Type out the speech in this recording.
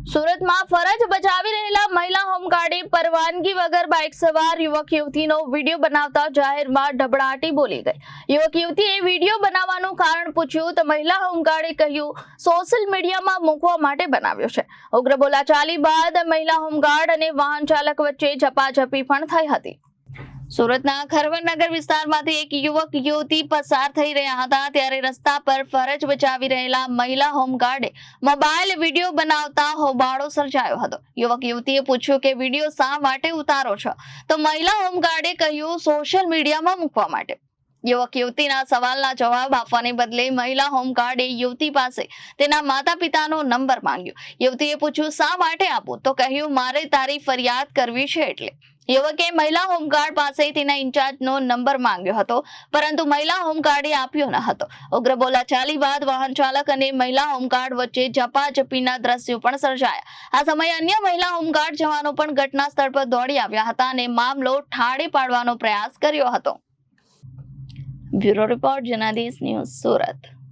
સુરતમાં ફરજ બજાવી રહેલા મહિલા હોમગાર્ડે પરવાનગી વગર બાઇક સવાર યુવક યુવતીનો વિડીયો બનાવતા જાહેરમાં ઢબડાટી બોલી ગઈ. યુવક યુવતીએ વિડીયો બનાવવાનું કારણ પૂછ્યું તો મહિલા હોમગાર્ડે કહ્યું સોશિયલ મીડિયામાં મૂકવા માટે બનાવ્યો છે. ઉગ્ર બોલાચાલી બાદ મહિલા હોમગાર્ડ અને વાહન ચાલક વચ્ચે ઝપાઝપી પણ થઈ હતી. સુરતના ખરવનનગર વિસ્તારમાંથી એક યુવક યુવતી પસાર થઈ રહ્યા હતા ત્યારે રસ્તા પર ફરજ બજાવી રહેલા મહિલા હોમગાર્ડે મોબાઈલ વિડીયો બનાવતા હોબાળો સર્જાયો હતો. યુવક યુવતીએ પૂછ્યું કે વિડીયો શા માટે ઉતારો છો તો મહિલા હોમગાર્ડે કહ્યું સોશિયલ મીડિયામાં મૂકવા માટે. યુવક યુવતીના સવાલના જવાબ આપવાને બદલે મહિલા હોમગાર્ડે યુવતી પાસે તેના માતા પિતાનો નંબર માંગ્યો. યુવતીએ પૂછ્યું શા માટે આપું તો કહ્યું મારે તારી ફરિયાદ કરવી છે એટલે. યુવકે મહિલા હોમગાર્ડ પાસે તેના ઇન્ચાર્જનો નંબર માંગ્યો હતો પરંતુ મહિલા હોમગાર્ડે આપ્યો ન હતો. ઉગ્ર બોલાચાલી બાદ વાહન ચાલક અને મહિલા હોમગાર્ડ વચ્ચે ઝપાઝપીના દ્રશ્યો પણ સર્જાયા. આ સમયે અન્ય મહિલા હોમગાર્ડ જવાનો પણ ઘટના સ્થળ પર દોડી આવ્યા હતા અને મામલો ઠાળે પાડવાનો પ્રયાસ કર્યો હતો. Bureau report Janadesh news Surat.